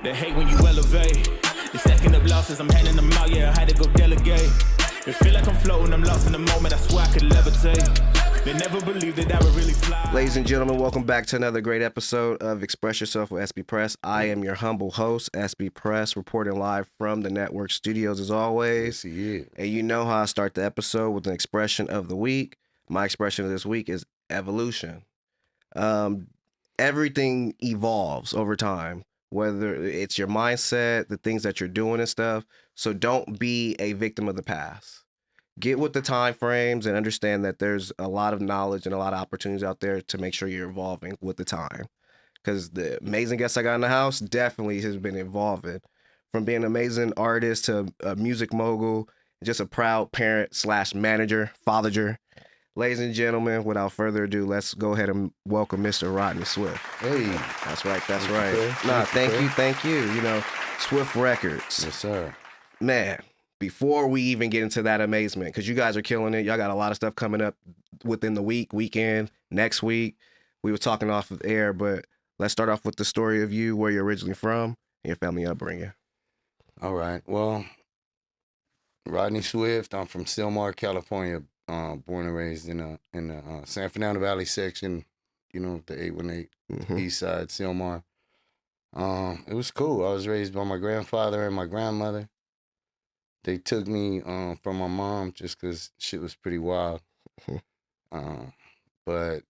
They hate when you elevate. They stacking up losses, I'm handing them out, yeah, I had to go delegate. It feel like I'm floating, I'm lost in the moment, I swear I could levitate. They never believed that I would really fly. Ladies and gentlemen, welcome back to another great episode of Express Yourself with Xpress. I am your humble host, Xpress, reporting live from the network studios as always. Yes, he is. And you know how I start the episode with an expression of the week. My expression of this week is evolution. Everything evolves over time, whether it's your mindset, the things that you're doing and stuff. So don't be a victim of the past. Get with the time frames and understand that there's a lot of knowledge and a lot of opportunities out there to make sure you're evolving with the time. Because the amazing guests I got in the house definitely has been evolving from being an amazing artist to a music mogul, just a proud parent / manager, father. Ladies and gentlemen, without further ado, let's go ahead and welcome Mr. Rodney Swift. Hey. That's right. Okay. Nah, Okay. thank you. You know, Swift Records. Yes, sir. Man, before we even get into that amazement, because you guys are killing it. Y'all got a lot of stuff coming up within the weekend, next week. We were talking off of air, but let's start off with the story of you, where you're originally from, and your family upbringing. All right. Well, Rodney Swift. I'm from Sylmar, California. Born and raised in the San Fernando Valley section. You know, the 818 East Side, Sylmar. It was cool. I was raised by my grandfather and my grandmother. They took me from my mom just because shit was pretty wild. But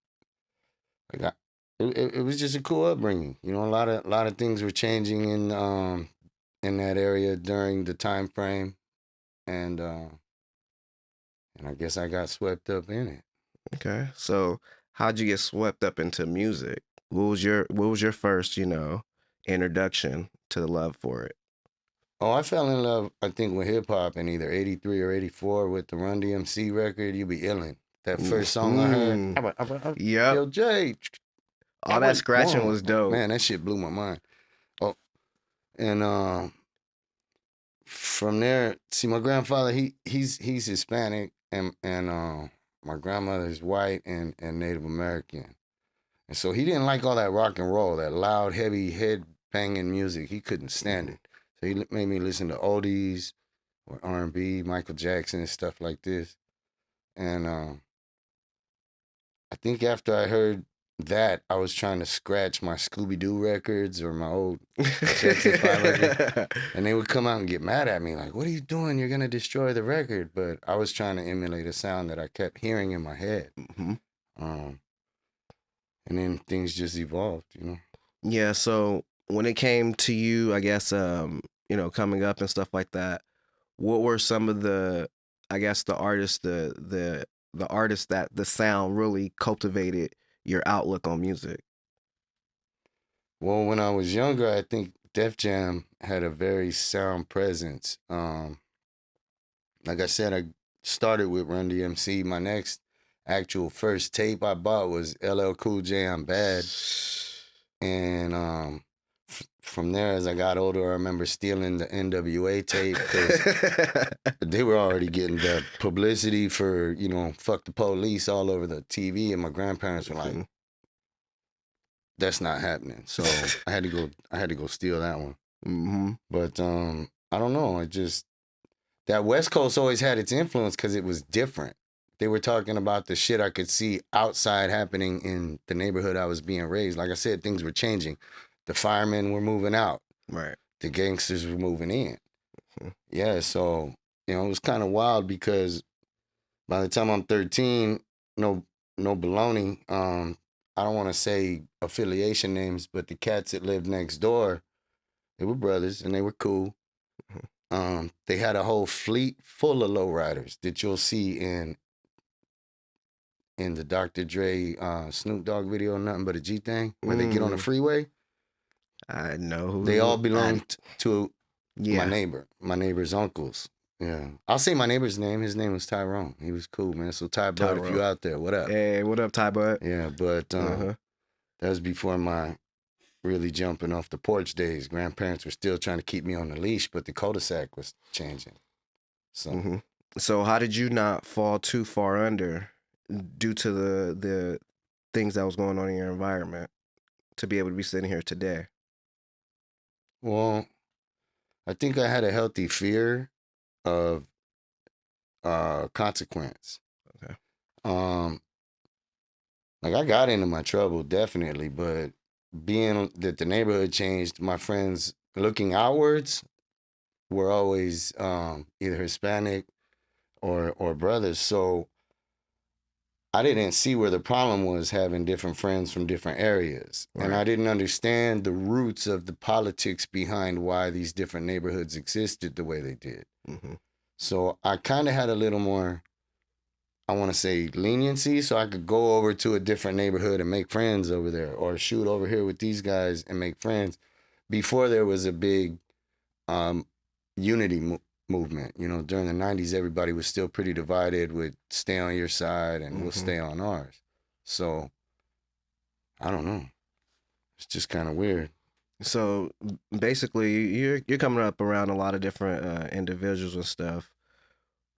I got it was just a cool upbringing. You know, a lot of things were changing in that area during the time frame, and I guess I got swept up in it. Okay, so how'd you get swept up into music? What was your first, introduction to the love for it? Oh, I fell in love, I think, with hip hop in either '83 or '84 with the Run DMC record. You Be Illin'. That first song I heard. Yep. Yo, Jay. All that scratching was dope. Man, that shit blew my mind. Oh, and from there, see, my grandfather, he's Hispanic, and my grandmother's white and Native American, and so he didn't like all that rock and roll, that loud, heavy, head banging music. He couldn't stand it. So he made me listen to oldies or R&B, Michael Jackson and stuff like this, and I think after I heard that, I was trying to scratch my Scooby-Doo records or my old Jackson 5 records, and they would come out and get mad at me, like, what are you doing? You're going to destroy the record. But I was trying to emulate a sound that I kept hearing in my head. And then things just evolved, you know? Yeah, so when it came to you, I guess, coming up and stuff like that, what were some of the, I guess, the artists, the artists that the sound really cultivated your outlook on music? Well, when I was younger, I think Def Jam had a very sound presence. Like I said, I started with Run DMC. My next actual first tape I bought was LL Cool J, I'm Bad. And from there, as I got older, I remember stealing the NWA tape because they were already getting the publicity for, fuck the police all over the TV. And my grandparents were like, that's not happening. So I had to go steal that one. But I don't know. That West Coast always had its influence because it was different. They were talking about the shit I could see outside happening in the neighborhood I was being raised. Like I said, things were changing. The firemen were moving out. Right. The gangsters were moving in. Yeah, so, it was kind of wild because by the time I'm 13, no baloney. I don't want to say affiliation names, but the cats that lived next door, they were brothers and they were cool. They had a whole fleet full of lowriders that you'll see in the Dr. Dre Snoop Dogg video, Nothing But a G Thing, where they get on the freeway. I know who they all belonged to my neighbor's uncles. Yeah. I'll say my neighbor's name. His name was Tyrone. He was cool, man. So Ty Bud, if you out there, what up? Hey, what up, Ty Bud? Yeah, but that was before my really jumping off the porch days. Grandparents were still trying to keep me on the leash, but the cul-de-sac was changing. So So how did you not fall too far under due to the things that was going on in your environment to be able to be sitting here today? Well, I think I had a healthy fear of consequence. Okay. Um, like I got into my trouble definitely, but being that the neighborhood changed, my friends looking outwards were always either Hispanic or brothers. So I didn't see where the problem was having different friends from different areas. And Right. I didn't understand the roots of the politics behind why these different neighborhoods existed the way they did. Mm-hmm. So I kind of had a little more, I want to say, leniency, so I could go over to a different neighborhood and make friends over there, or shoot over here with these guys and make friends before there was a big um, unity movement. You know, during the 90s, everybody was still pretty divided with stay on your side and we'll Mm-hmm. stay on ours. So I don't know. It's just kind of weird. So basically, you're coming up around a lot of different individuals and stuff.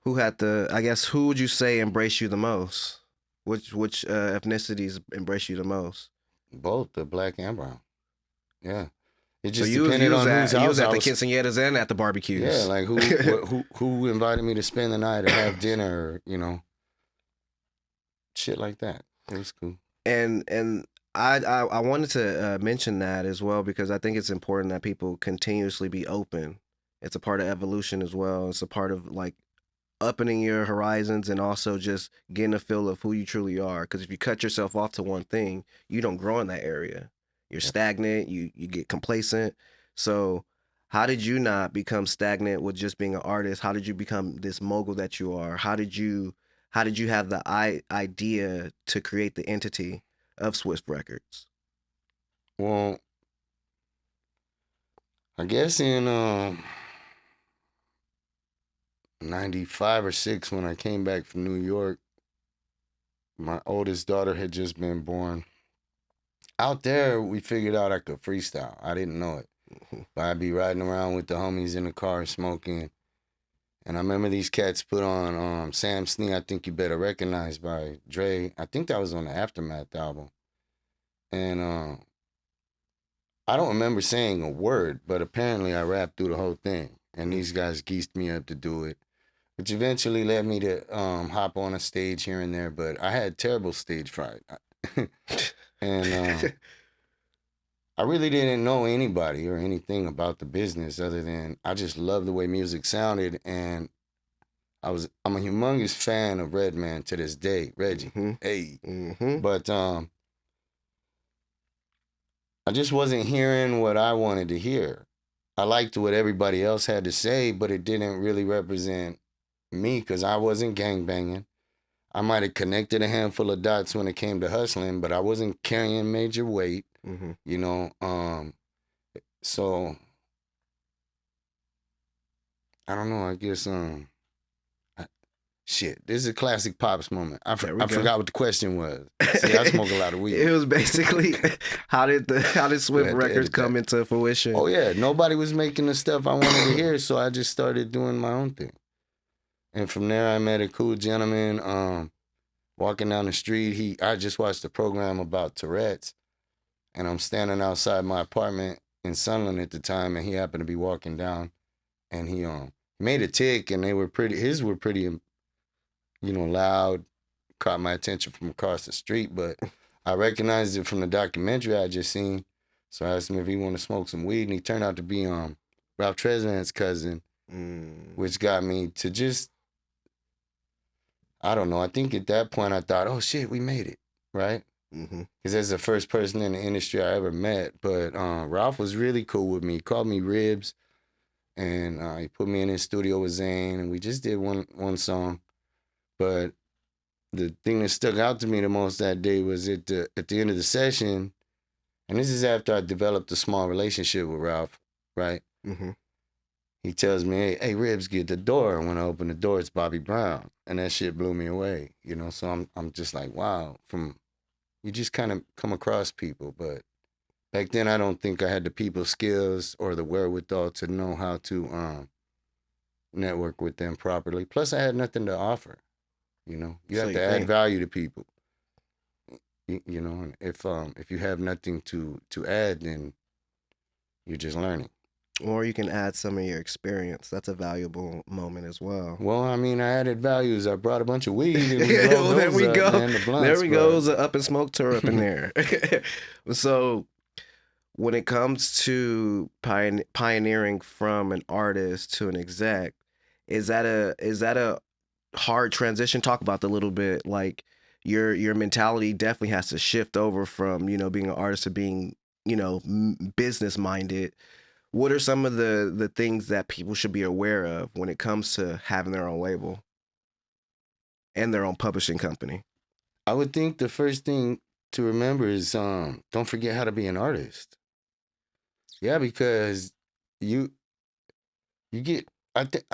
Who had the? I guess who would you say embrace you the most? Which ethnicities embrace you the most? Both the black and brown. Yeah. It So just depended on whose you house was at I the was. quinceañeras and at the Yeah, barbecues. like who invited me to spend the night or have dinner, or, shit like that. It was cool. And I wanted to mention that as well because I think it's important that people continuously be open. It's a part of evolution as well. It's a part of like opening your horizons and also just getting a feel of who you truly are. Because if you cut yourself off to one thing, you don't grow in that area. You're Yeah. stagnant. You get complacent. So how did you not become stagnant with just being an artist? How did you become this mogul that you are? How did you have the idea to create the entity of Swift Records? Well, I guess in 95 or 6 when I came back from New York, my oldest daughter had just been born. Out there, we figured out I could freestyle. I didn't know it. Mhm. But I'd be riding around with the homies in the car smoking. And I remember these cats put on Sam Snee, I Think You Better Recognize by Dre. I think that was on the Aftermath album. And I don't remember saying a word, but apparently I rapped through the whole thing. And these guys geesed me up to do it, which eventually led me to hop on a stage here and there. But I had terrible stage fright. And I really didn't know anybody or anything about the business other than I just loved the way music sounded. And I'm a humongous fan of Redman to this day, Reggie. Mm-hmm. Hey. Mm-hmm. But I just wasn't hearing what I wanted to hear. I liked what everybody else had to say, but it didn't really represent me because I wasn't gangbanging. I might have connected a handful of dots when it came to hustling, but I wasn't carrying major weight, Mm-hmm. you know. So I don't know. I guess I- shit. This is a classic Pops moment. There we I go. forgot what the question was. See, I smoke a lot of weed. It was basically how did Swift have to Records edit come that. into fruition? Oh yeah, nobody was making the stuff I wanted to hear, so I just started doing my own thing. And from there, I met a cool gentleman. Walking down the street, I just watched a program about Tourette's, and I'm standing outside my apartment in Sunland at the time, and he happened to be walking down, and he made a tick, and his were pretty loud, caught my attention from across the street, but I recognized it from the documentary I just seen, so I asked him if he wanted to smoke some weed, and he turned out to be Ralph Tresvant's cousin, which got me to just, I don't know. I think at that point I thought, oh shit, we made it, right? Mm-hmm. Because that's the first person in the industry I ever met. But Ralph was really cool with me. He called me Ribs, and he put me in his studio with Zane, and we just did one song. But the thing that stuck out to me the most that day was at the end of the session, and this is after I developed a small relationship with Ralph, right? Mm-hmm. He tells me, hey, Ribs, get the door. And when I open the door, it's Bobby Brown. And that shit blew me away, So I'm just like, wow, you just kind of come across people. But back then, I don't think I had the people skills or the wherewithal to know how to network with them properly. Plus, I had nothing to offer, You So have you to add think. value to people, And if you have nothing to add, then you're just learning. Or you can add some of your experience. That's a valuable moment as well. Well, I mean, I added values. I brought a bunch of weed and we rolled Well, there those we up, go. man, the blunts. There we go. It's an up and smoke tour up in there. So, when it comes to pioneering from an artist to an exec, is that a hard transition? Talk about the little bit, like your mentality definitely has to shift over from being an artist to being business minded. What are some of the things that people should be aware of when it comes to having their own label and their own publishing company? I would think the first thing to remember is don't forget how to be an artist. Yeah, because you get I think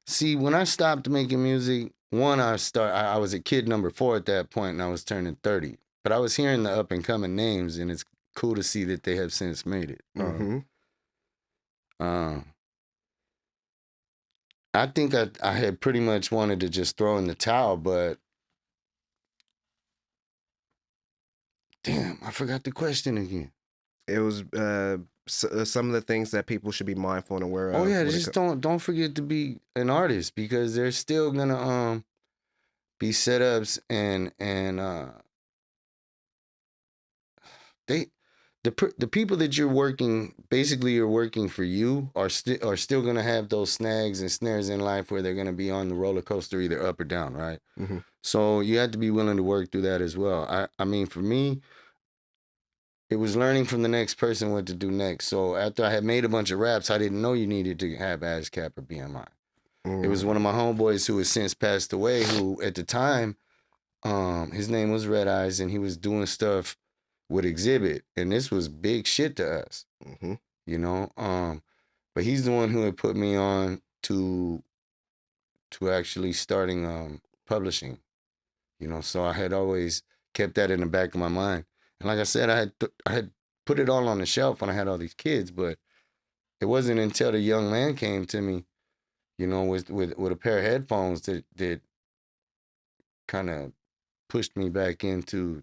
see, when I stopped making music, I was a kid number 4 at that point and I was turning 30. But I was hearing the up and coming names and it's cool to see that they have since made it. Mm-hmm. I think I had pretty much wanted to just throw in the towel, but damn, I forgot the question again. It was some of the things that people should be mindful and aware of. Oh yeah, just don't forget to be an artist because there's still gonna be setups and the people that you're working for you are still gonna have those snags and snares in life where they're gonna be on the roller coaster either up or down, right? Mm-hmm. So you have to be willing to work through that as well. I mean, for me, it was learning from the next person what to do next. So after I had made a bunch of raps, I didn't know you needed to have ASCAP or BMI. Mm-hmm. It was one of my homeboys who has since passed away, who at the time, his name was Red Eyes, and he was doing stuff with Exhibit, and this was big shit to us, mm-hmm. But he's the one who had put me on to actually starting publishing, So I had always kept that in the back of my mind. And like I said, I had put it all on the shelf when I had all these kids, but it wasn't until the young man came to me, with a pair of headphones that kind of pushed me back into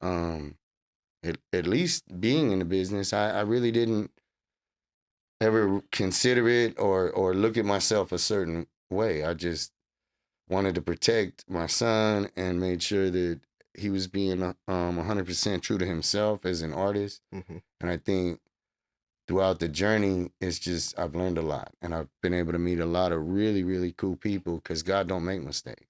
at least being in the business. I really didn't ever consider it or look at myself a certain way. I just wanted to protect my son and made sure that he was being 100% true to himself as an artist. Mm-hmm. And I think throughout the journey, I've learned a lot. And I've been able to meet a lot of really, really cool people because God don't make mistakes.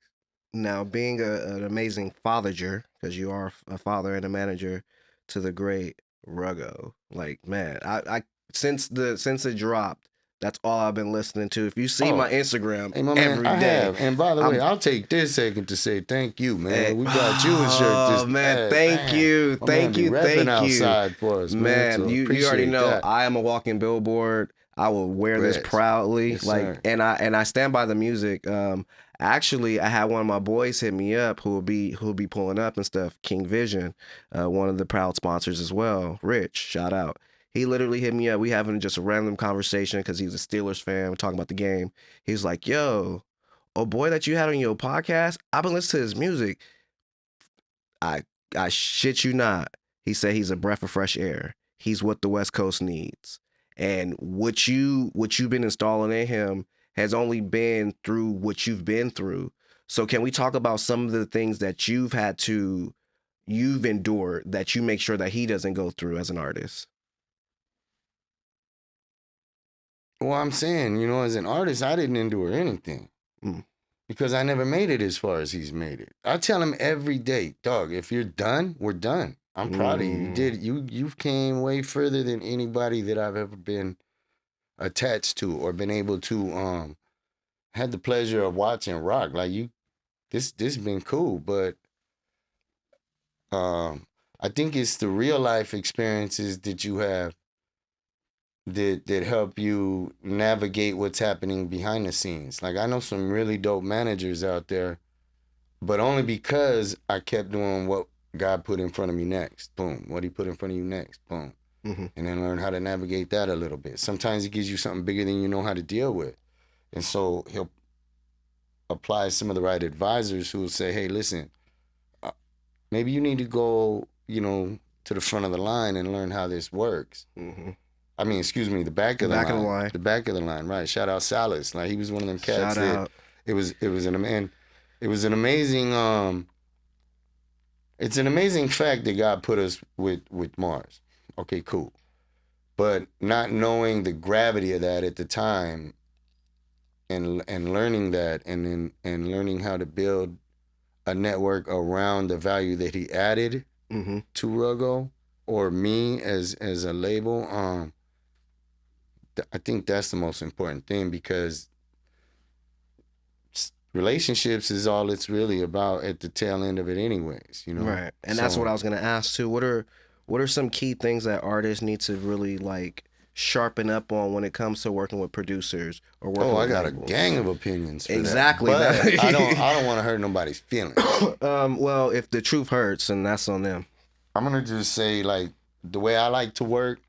Now, being an amazing father, because you are a father and a manager to the great Ruggo, like, man, I since it dropped, that's all I've been listening to. If you see my Instagram every day. And by the way, I'll take this second to say thank you, man. We got you a shirt. Oh man, thank you. Outside for us, man. So you already know that. I am a walking billboard. I will wear this proudly, yes, like, sir. and I stand by the music. Actually, I had one of my boys hit me up who'll be pulling up and stuff. King Vision, one of the proud sponsors as well. Rich, shout out. He literally hit me up. We having just a random conversation because he's a Steelers fan. We're talking about the game. He's like, "Yo, oh boy, that you had on your podcast. I've been listening to his music. I shit you not." He said he's a breath of fresh air. He's what the West Coast needs. And what you've been installing in him has only been through what you've been through. So can we talk about some of the things that you've endured that you make sure that he doesn't go through as an artist? Well, I'm saying, as an artist, I didn't endure anything because I never made it as far as he's made it. I tell him every day, dog, if you're done, we're done. I'm proud of you. You've came way further than anybody that I've ever been attached to or been able to had the pleasure of watching rock. Like this been cool, but I think it's the real life experiences that you have that help you navigate what's happening behind the scenes. Like I know some really dope managers out there, but only because I kept doing what God put in front of me next. Boom. What he put in front of you next. Boom. Mm-hmm. And then learn how to navigate that a little bit. Sometimes he gives you something bigger than you know how to deal with. And so he'll apply some of the right advisors who will say, hey, listen, maybe you need to go, to the front of the line and learn how this works. Mm-hmm. I mean, excuse me, the back of the line. The back of the line, right. Shout out Salas. Like, he was one of them cats Shout out. It was an amazing it's an amazing fact that God put us with Mars. Okay, cool. But not knowing the gravity of that at the time and learning that and learning how to build a network around the value that he added to Ruggo or me as a label, I think that's the most important thing, because relationships is all it's really about at the tail end of it anyways, you know? Right. And that's what I was going to ask too. What are some key things that artists need to really like sharpen up on when it comes to working with producers or working with I got labels? a gang of opinions for exactly that. But I don't want to hurt nobody's feelings. Well, if the truth hurts, then that's on them. I'm going to just say, like, the way I like to work,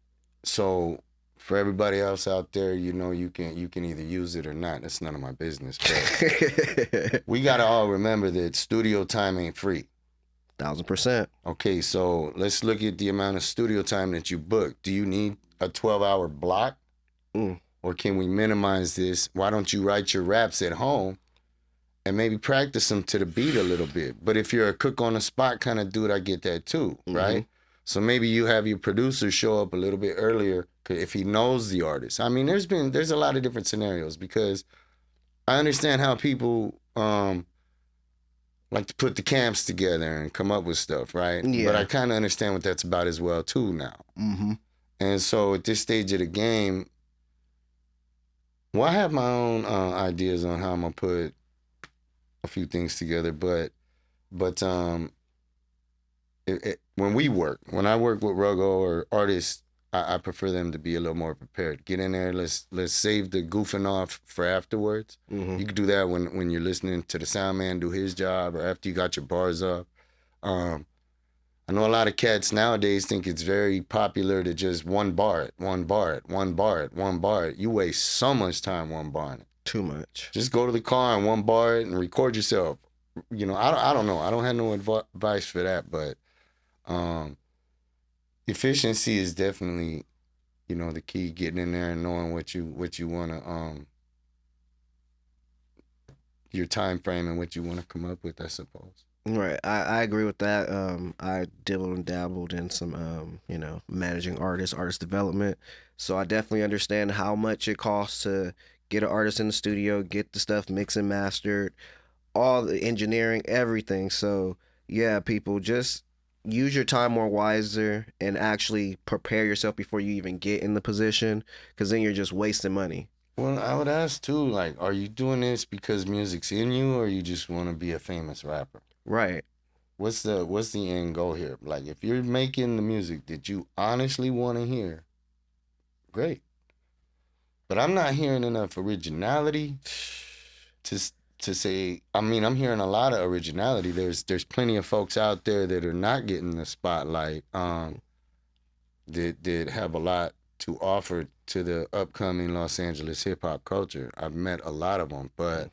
so for everybody else out there, you know, you can either use it or not. That's none of my business. But we got to all remember that studio time ain't free. 1000%. Okay, so let's look at the amount of studio time that you book. Do you need a 12-hour block? Or can we minimize this? Why don't you write your raps at home and maybe practice them to the beat a little bit? But if you're a cook on the spot kind of dude, I get that too, right? So maybe you have your producer show up a little bit earlier if he knows the artist. I mean, there's a lot of different scenarios, because I understand how people like to put the camps together and come up with stuff, right? Yeah. But I kind of understand what that's about as well too now. And so at this stage of the game, well, I have my own ideas on how I'm gonna put a few things together, but when I work with Ruggo or artists, I prefer them to be a little more prepared. Get in there, let's save the goofing off for afterwards. You can do that when you're listening to the sound man do his job, or after you got your bars up. I know a lot of cats nowadays think it's very popular to just one bar it. You waste so much time one barring it. Too much. Just go to the car and one bar it and record yourself. You know, I don't know. I don't have no advice for that, but efficiency is definitely, you know, the key. Getting in there and knowing what you want to your time frame and what you want to come up with, I suppose. Right. I agree with that. I dabbled in some you know, managing artists, artist development. So I definitely understand how much it costs to get an artist in the studio, get the stuff mixed and mastered, all the engineering, everything. So yeah, people, just use your time more wiser and actually prepare yourself before you even get in the position, because then you're just wasting money. Well, I would ask too, like, are you doing this because music's in you, or you just want to be a famous rapper? Right. What's the end goal here? Like, if you're making the music that you honestly want to hear, great. But I'm not hearing enough originality to say. I mean, I'm hearing a lot of originality. There's plenty of folks out there that are not getting the spotlight, that have a lot to offer to the upcoming Los Angeles hip hop culture. I've met a lot of them, but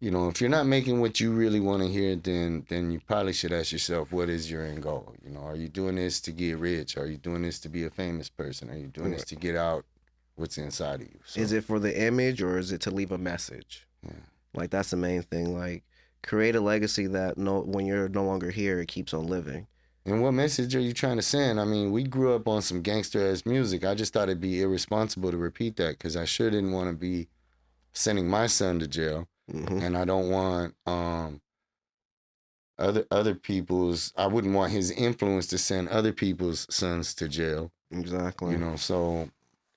you know, if you're not making what you really want to hear, then you probably should ask yourself, what is your end goal? You know, are you doing this to get rich? Are you doing this to be a famous person? Are you doing this to get out what's inside of you? So, is it for the image, or is it to leave a message? Yeah. Like, that's the main thing. Like, create a legacy that when you're no longer here, it keeps on living. And what message are you trying to send? I mean, we grew up on some gangster-ass music. I just thought it'd be irresponsible to repeat that, because I sure didn't want to be sending my son to jail. And I don't want other people's. I wouldn't want his influence to send other people's sons to jail. Exactly. You know, so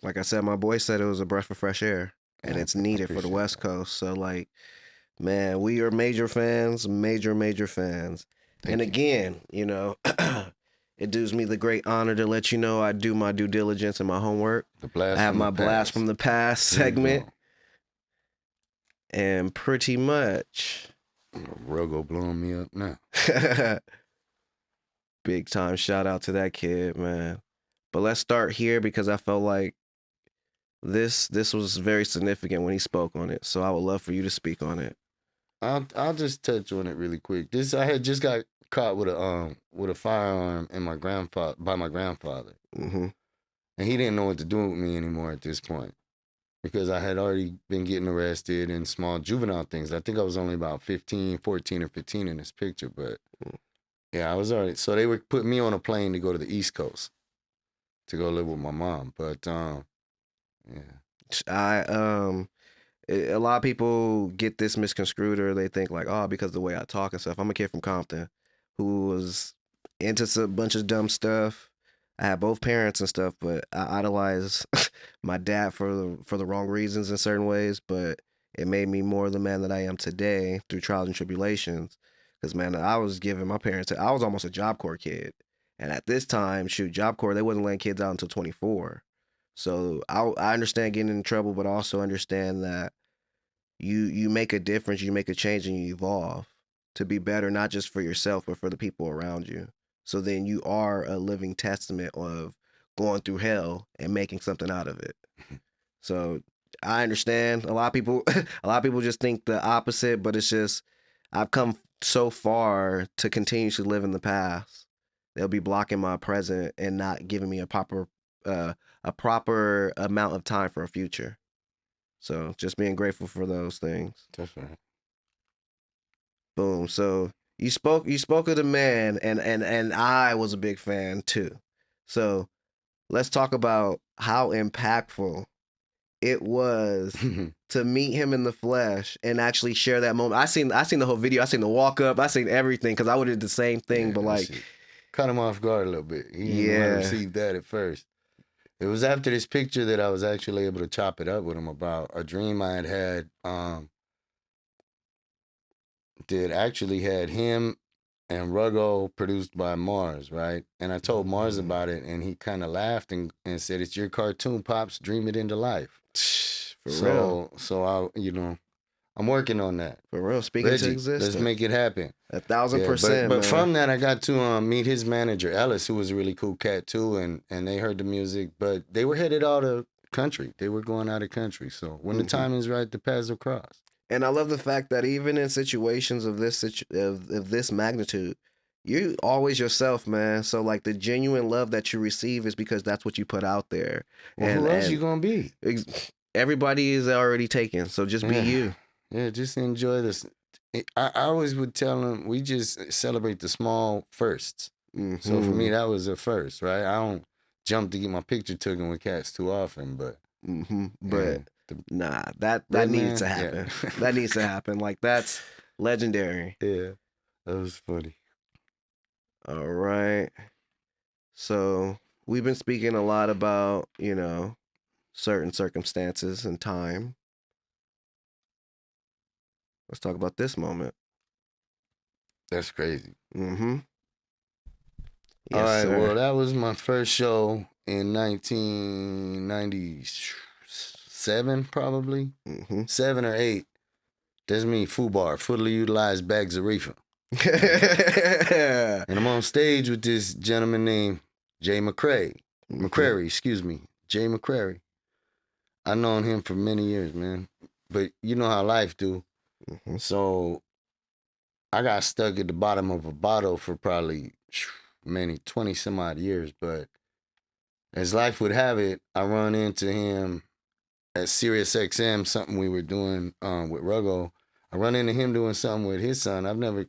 like I said, my boy said it was a breath of fresh air, and it's needed for the West Coast. So, like, man, we are major fans, major fans. And again, you know, it does me the great honor to let you know I do my due diligence and my homework. I have my blast from the past segment. And pretty much Ruggo blowing me up now. Big time shout out to that kid, man. But let's start here, because I felt like this was very significant when he spoke on it. So I would love for you to speak on it. I'll just touch on it really quick. I had just got caught with a firearm in by my grandfather. And he didn't know what to do with me anymore at this point because I had already been getting arrested in small juvenile things. I think I was only about 15, 14 or 15 in this picture, but yeah, I was already. So they were putting me on a plane to go to the East Coast to go live with my mom. But yeah. A lot of people get this misconstrued, or they think like, oh, because of the way I talk and stuff. I'm a kid from Compton who was into a bunch of dumb stuff. I had both parents and stuff, but I idolized my dad for the wrong reasons in certain ways. But it made me more the man that I am today through trials and tribulations. Because man, I was giving my parents, I was almost a Job Corps kid, and at this time, shoot, Job Corps they wasn't letting kids out until 24. So I understand getting in trouble, but also understand that you make a difference, you make a change, and you evolve to be better, not just for yourself, but for the people around you. So then you are a living testament of going through hell and making something out of it. So I understand a lot of people, a lot of people just think the opposite, but it's just I've come so far to continue to live in the past. They'll be blocking my present and not giving me a proper amount of time for a future. So just being grateful for those things. Definitely. Boom. So you spoke of the man, and I was a big fan too. So let's talk about how impactful it was to meet him in the flesh and actually share that moment. I seen the whole video. I seen the walk up. I seen everything because I would have did the same thing. Yeah, but like, cut him off guard a little bit. He didn't know how to receive that at first. It was after this picture that I was actually able to chop it up with him about a dream I had that actually had him and Ruggo produced by Mars, right? And I told Mars about it, and he kind of laughed and said, "It's your cartoon, Pops. Dream it into life." For real. So I'm working on that. For real. Speaking Reggie, to existence. let's make it happen. 1,000%. But from that, I got to meet his manager, Ellis, who was a really cool cat too, and they heard the music, but they were headed out of country. They were going out of country. So when the time is right, the paths will cross. And I love the fact that even in situations of this magnitude, you're always yourself, man. So like the genuine love that you receive is because that's what you put out there. Well, who else you gonna be? Everybody is already taken, so just be you. Yeah, just enjoy this. I always would tell them we just celebrate the small firsts. Mm-hmm. So for me, that was a first, right? I don't jump to get my picture taken with cats too often, but nah, that needs to happen. Yeah. That needs to happen. Like that's legendary. Yeah, that was funny. All right. So we've been speaking a lot about certain circumstances and time. Let's talk about this moment. That's crazy. Mm-hmm. Yes, all right, sir. Well, that was my first show in 1997, probably. 7 or 8. That's me, FUBAR, fully utilized bags of reefer. And I'm on stage with this gentleman named Jay McCrary. Jay McCrary. I've known him for many years, man. But you know how life do. So I got stuck at the bottom of a bottle for probably 20 some odd years. But as life would have it, I run into him at Sirius XM, something we were doing with Ruggo. I run into him doing something with his son. I've never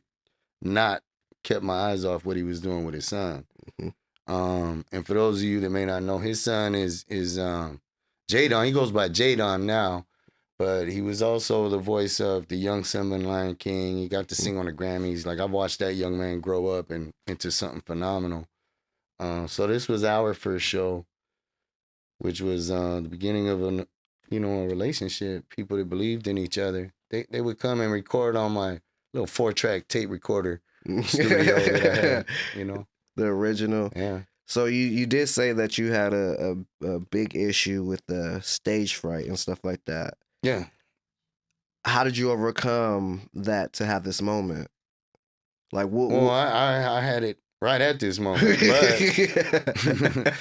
not kept my eyes off what he was doing with his son. And for those of you that may not know, his son is Jadon. He goes by Jadon now. But he was also the voice of the young Simba in Lion King. He got to sing on the Grammys. Like, I've watched that young man grow up and into something phenomenal. So this was our first show, which was the beginning of a relationship. People that believed in each other. They would come and record on my little 4-track tape recorder studio that I had, The original. Yeah. So you did say that you had a big issue with the stage fright and stuff like that. Yeah. How did you overcome that to have this moment? Like, what? Well, I had it right at this moment, but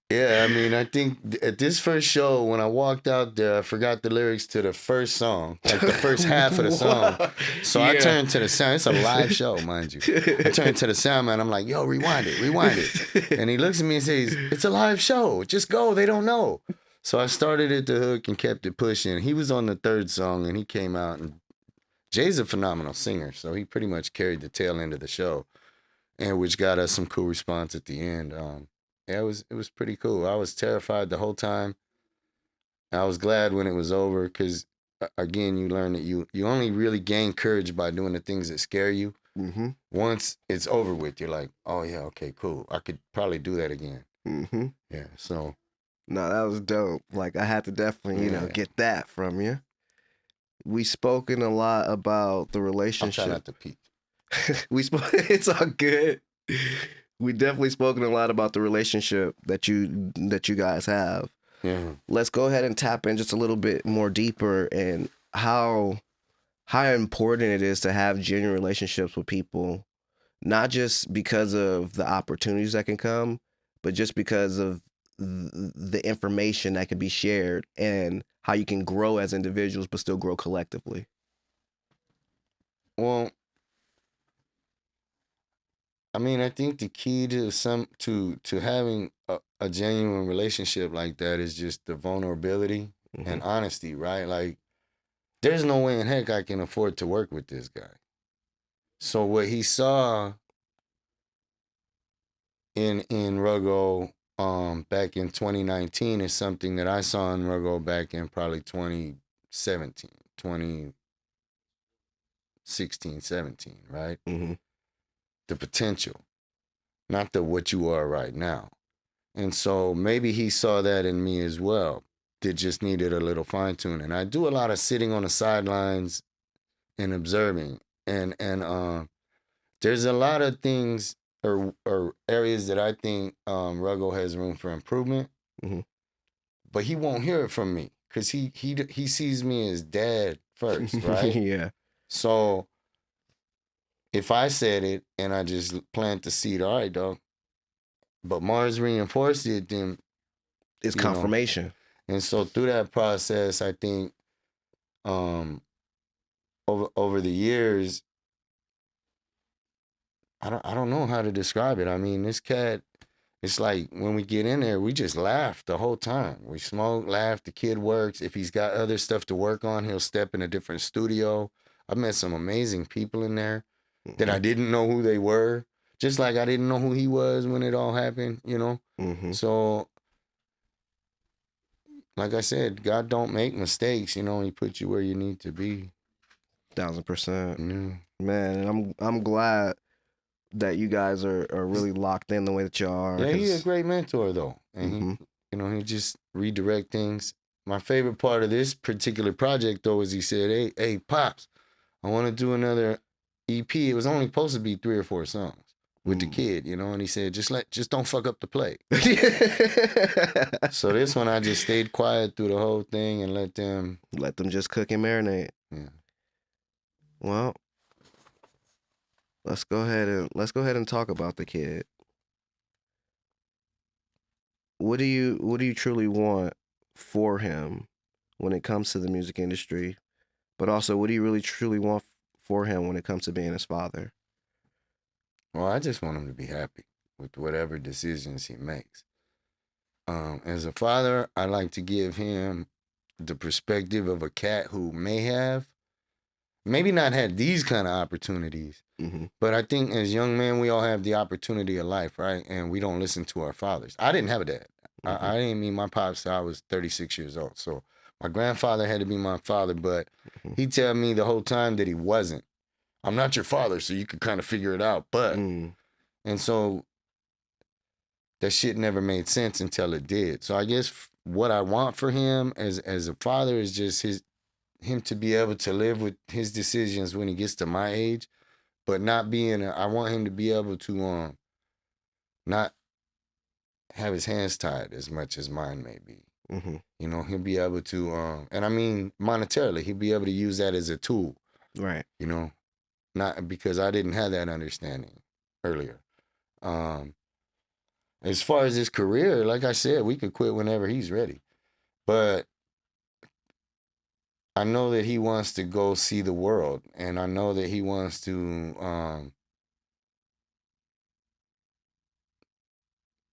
Yeah, I mean, I think at this first show, when I walked out there, I forgot the lyrics to the first song, like the first half of the song. So I Yeah. turned to the sound. It's a live show, mind you. I turned to the sound man. I'm like, yo, rewind it. And he looks at me and says, it's a live show. Just go. They don't know. So I started at the hook and kept it pushing. He was on the third song and he came out. And Jay's a phenomenal singer. So he pretty much carried the tail end of the show, and which got us some cool response at the end. Yeah, it was pretty cool. I was terrified the whole time. I was glad when it was over because, again, you learn that you only really gain courage by doing the things that scare you. Mm-hmm. Once it's over with, you're like, oh, yeah, okay, cool. I could probably do that again. Mm-hmm. Yeah, so. No, that was dope. Like, I had to definitely, you know, Yeah. get that from you. We spoken a lot about the I'll relationship. try not to peek. It's all good. We definitely spoken a lot about the relationship that you guys have. Yeah. Let's go ahead and tap in just a little bit more deeper and how important it is to have genuine relationships with people, not just because of the opportunities that can come, but just because of the information that can be shared and how you can grow as individuals but still grow collectively. Well, I mean, I think the key to having a genuine relationship like that is just the vulnerability and honesty, right? Like, there's no way in heck I can afford to work with this guy. So what he saw in Ruggo back in 2019 is something that I saw in Ruggo back in probably 2017, 2016, 17, right? Mm-hmm. The potential, not the what you are right now. And so maybe he saw that in me as well. That just needed a little fine tuning. I do a lot of sitting on the sidelines and observing. And there's a lot of things or areas that I think Ruggo has room for improvement. Mm-hmm. But he won't hear it from me because he sees me as dad first, right? Yeah. So if I said it and I just plant the seed, all right, dog. But Mars reinforced it, then It's you know. confirmation. And so through that process, I think over the years, I don't know how to describe it. I mean, this cat, it's like when we get in there, we just laugh the whole time. We smoke, laugh, the kid works. If he's got other stuff to work on, he'll step in a different studio. I've met some amazing people in there that I didn't know who they were. Just like I didn't know who he was when it all happened, you know? Mm-hmm. So, like I said, God don't make mistakes, you know, he put you where you need to be. 1000%. Yeah. Man, and I'm glad that you guys are really locked in the way that you are. Yeah, he's a great mentor though. And he just redirect things. My favorite part of this particular project though is he said, hey, Pops, I want to do another EP. It was only supposed to be 3 or 4 songs with the kid, you know, and he said, just don't fuck up the play. So this one I just stayed quiet through the whole thing and let them just cook and marinate. Yeah. Well, let's go ahead and talk about the kid. What do you truly want for him when it comes to the music industry? But also, what do you really truly want for him when it comes to being his father? Well, I just want him to be happy with whatever decisions he makes. As a father, I like to give him the perspective of a cat who maybe not had these kind of opportunities, but I think as young men, we all have the opportunity of life, right? And we don't listen to our fathers. I didn't have a dad. I didn't meet my pops till I was 36 years old. So my grandfather had to be my father, but he tell me the whole time that he wasn't. I'm not your father, so you could kind of figure it out. But, and so that shit never made sense until it did. So I guess what I want for him as a father is just him to be able to live with his decisions when he gets to my age, but not being, I want him to be able to not have his hands tied as much as mine may be. You know, he'll be able to, and I mean monetarily, he'll be able to use that as a tool. Right. You know, not because I didn't have that understanding earlier. As far as his career, like I said, we could quit whenever he's ready. But I know that he wants to go see the world, and I know that he wants to.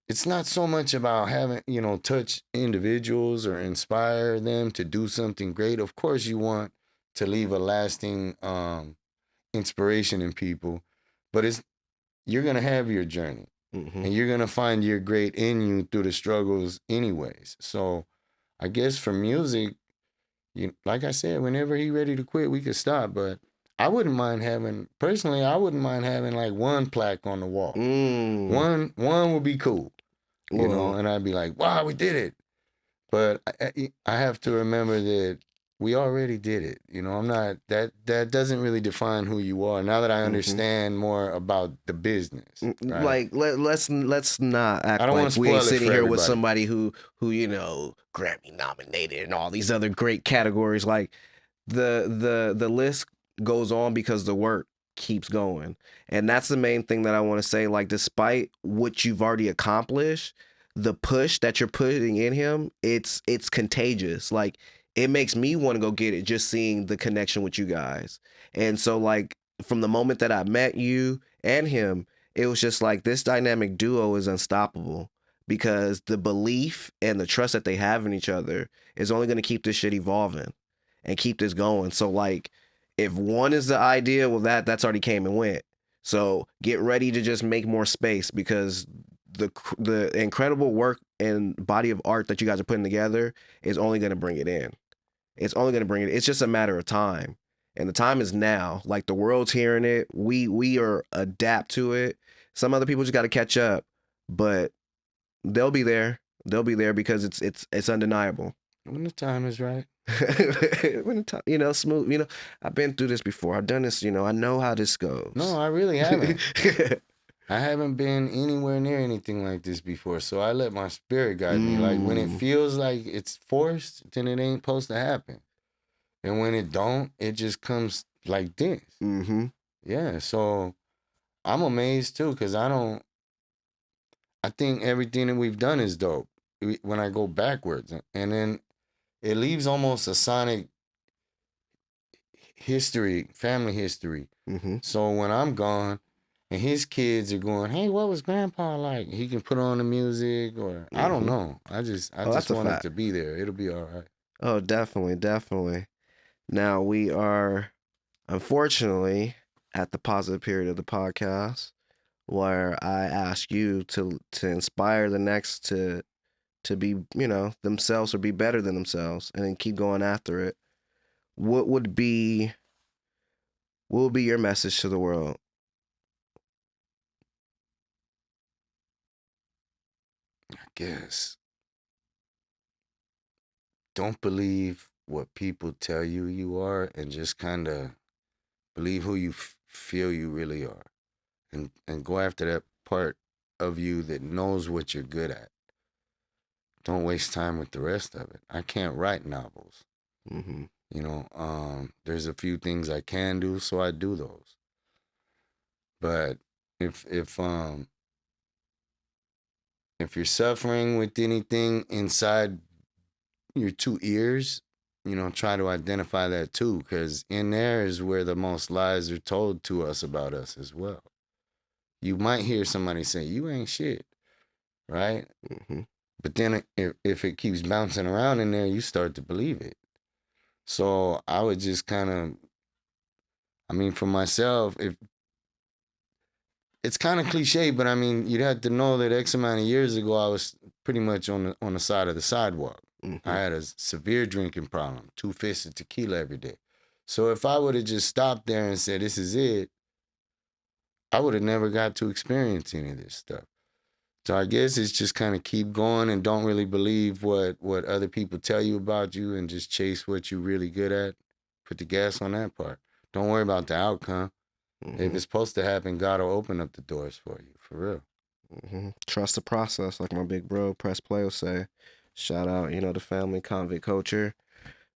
It's not so much about having, touch individuals or inspire them to do something great. Of course, you want to leave a lasting inspiration in people, but you're gonna have your journey, Mm-hmm. and you're gonna find your great in you through the struggles, anyways. So, I guess for music, like I said, whenever he ready to quit, we could stop. But I wouldn't mind having, personally, I wouldn't mind having like one plaque on the wall. One would be cool, Well, and I'd be like, wow, we did it. But I have to remember that we already did it. I'm not, that doesn't really define who you are. Now that I understand more about the business, right? like let's not act I don't like wanna we ain't spoil it sitting for here with everybody. somebody who Grammy nominated and all these other great categories. Like the list goes on because the work keeps going, and that's the main thing that I want to say. Like, despite what you've already accomplished, the push that you're putting in him, it's contagious. Like, it makes me want to go get it just seeing the connection with you guys. And so, like, from the moment that I met you and him, it was just like this dynamic duo is unstoppable because the belief and the trust that they have in each other is only going to keep this shit evolving and keep this going. So, like, if one is the idea, well, that's already came and went. So get ready to just make more space because the incredible work and body of art that you guys are putting together is only going to bring it in. It's only going to bring it. It's just a matter of time, and the time is now. Like, the world's hearing it. We are adapt to it. Some other people just got to catch up, but they'll be there. They'll be there because it's undeniable. When the time is right. When the time, smooth. I've been through this before. I've done this. I know how this goes. No, I really haven't. I haven't been anywhere near anything like this before, so I let my spirit guide me. Like, when it feels like it's forced, then it ain't supposed to happen. And when it don't, it just comes like this. Mm-hmm. Yeah, so I'm amazed too, because I think everything that we've done is dope when I go backwards. And then it leaves almost a sonic history, family history. Mm-hmm. So when I'm gone, and his kids are going, hey, what was Grandpa like? He can put on the music, or I don't know. I just want it to be there. It'll be all right. Oh, definitely, definitely. Now we are, unfortunately, at the positive period of the podcast where I ask you to inspire the next to be, themselves or be better than themselves and then keep going after it. What would be your message to the world? I guess don't believe what people tell you are, and just kind of believe who you feel you really are, and go after that part of you that knows what you're good at. Don't waste time with the rest of it. I can't write novels. Mm-hmm. There's a few things I can do, so I do those. But if you're suffering with anything inside your two ears, try to identify that too, because in there is where the most lies are told to us about us as well. You might hear somebody say, you ain't shit, right? Mm-hmm. But then if it keeps bouncing around in there, you start to believe it. So I would just for myself, if it's kind of cliche, but you'd have to know that X amount of years ago, I was pretty much on the side of the sidewalk. Mm-hmm. I had a severe drinking problem, 2 fists of tequila every day. So if I would have just stopped there and said, this is it, I would have never got to experience any of this stuff. So I guess it's just kind of keep going and don't really believe what other people tell you about you, and just chase what you're really good at. Put the gas on that part. Don't worry about the outcome. Mm-hmm. If it's supposed to happen, God will open up the doors for you, for real. Mm-hmm. Trust the process, like my big bro Press Play will say. Shout out, the family convict culture.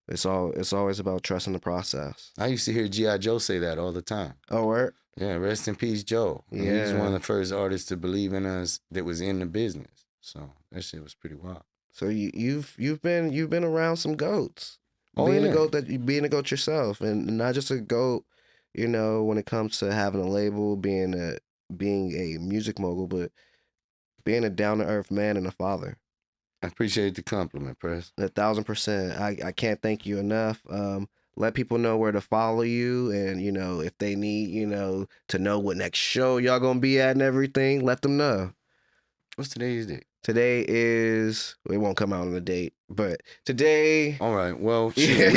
It's always about trusting the process. I used to hear G.I. Joe say that all the time. Oh, word? Yeah, rest in peace, Joe. Yeah. He's one of the first artists to believe in us that was in the business. So that shit was pretty wild. So you've been around some goats. Oh, being yeah. being a goat yourself, and not just a goat, when it comes to having a label, being a music mogul, but being a down to earth man and a father. I appreciate the compliment, Press. 1,000%. I can't thank you enough. Let people know where to follow you, and if they need to know what next show y'all gonna be at and everything, let them know. What's today's date? Today is, it won't come out on the date, but today. All right. Well, shit,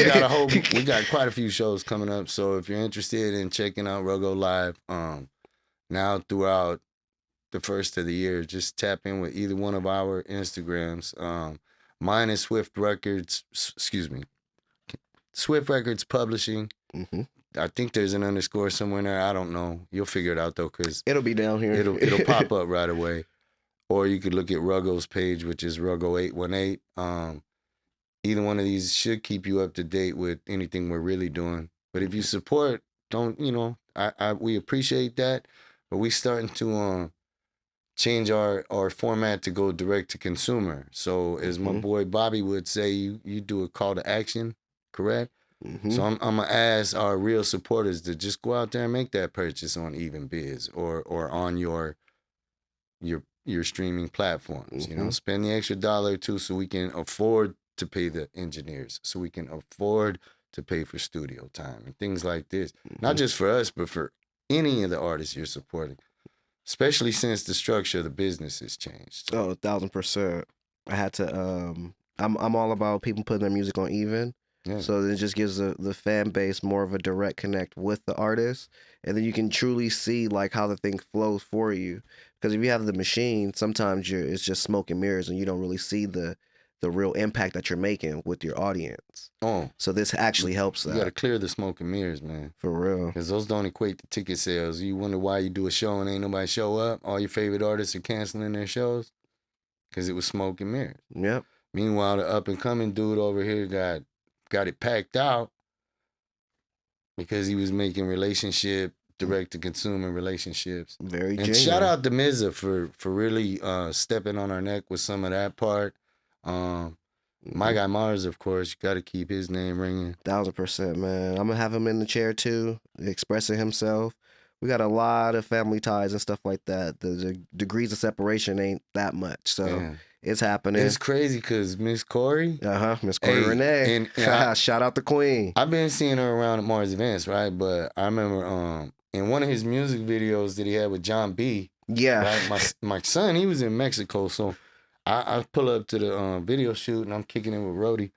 we got quite a few shows coming up. So if you're interested in checking out Ruggo Live, now throughout the first of the year, just tap in with either one of our Instagrams. Mine is Swift Records. Excuse me, Swift Records Publishing. Mm-hmm. I think there's an underscore somewhere in there. I don't know. You'll figure it out though, cause it'll be down here. It'll pop up right away. Or you could look at Ruggo's page, which is Ruggo818. Either one of these should keep you up to date with anything we're really doing. But if you support, we appreciate that. But we starting to change our format to go direct to consumer. So as my boy Bobby would say, you do a call to action, correct? Mm-hmm. So I'm gonna ask our real supporters to just go out there and make that purchase on Even Biz or on your streaming platforms. Spend the extra $1 or $2 so we can afford to pay the engineers, so we can afford to pay for studio time and things like this. Not just for us, but for any of the artists you're supporting, especially since the structure of the business has changed. Oh, 1,000%. I had to. I'm all about people putting their music on Even. Yeah. So it just gives the fan base more of a direct connect with the artist, and then you can truly see like how the thing flows for you. Because if you have the machine, sometimes it's just smoke and mirrors, and you don't really see the real impact that you're making with your audience. Oh, so this actually helps that. You got to clear the smoke and mirrors, man. For real. Because those don't equate to ticket sales. You wonder why you do a show and ain't nobody show up. All your favorite artists are canceling their shows because it was smoke and mirrors. Yep. Meanwhile, the up and coming dude over here got it packed out because he was making direct to consumer relationships. Very and genuine. Shout out to Mizza for really stepping on our neck with some of that part. My guy Mars, of course, you got to keep his name ringing. 1,000%, man. I'm gonna have him in the chair too, expressing himself. We got a lot of family ties and stuff like that. The degrees of separation ain't that much, so. Yeah. It's happening. It's crazy because Miss Corey. Miss Corey Renee. And shout out the Queen. I've been seeing her around at Mars events, right? But I remember in one of his music videos that he had with John B. Yeah. Right? My son, he was in Mexico, so I pull up to the video shoot and I'm kicking it with Rodney.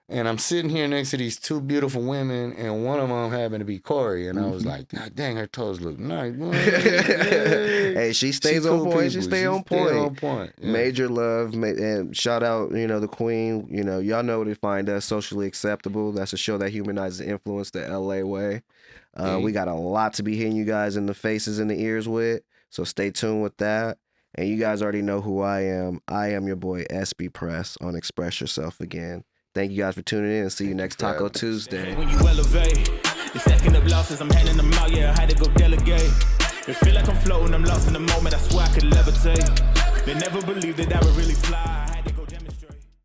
And I'm sitting here next to these two beautiful women, and one of them happened to be Corey. And I was like, God dang, her toes look nice. Hey, she stays on point. People. She stay on point. Yeah. Major love. And shout out, the Queen. Y'all know where to find us. Socially Acceptable. That's a show that humanizes influence the LA way. We got a lot to be hitting you guys in the faces and the ears with. So stay tuned with that. And you guys already know who I am. I am your boy Xpress on Express Yourself Again. Thank you guys for tuning in, and see you next Taco Tuesday. When you elevate, the second of losses, I'm handing them out, yeah, I had to go delegate. It feel like I'm floating, I'm lost in the moment, I swear I could levitate. They never believed that I would really fly.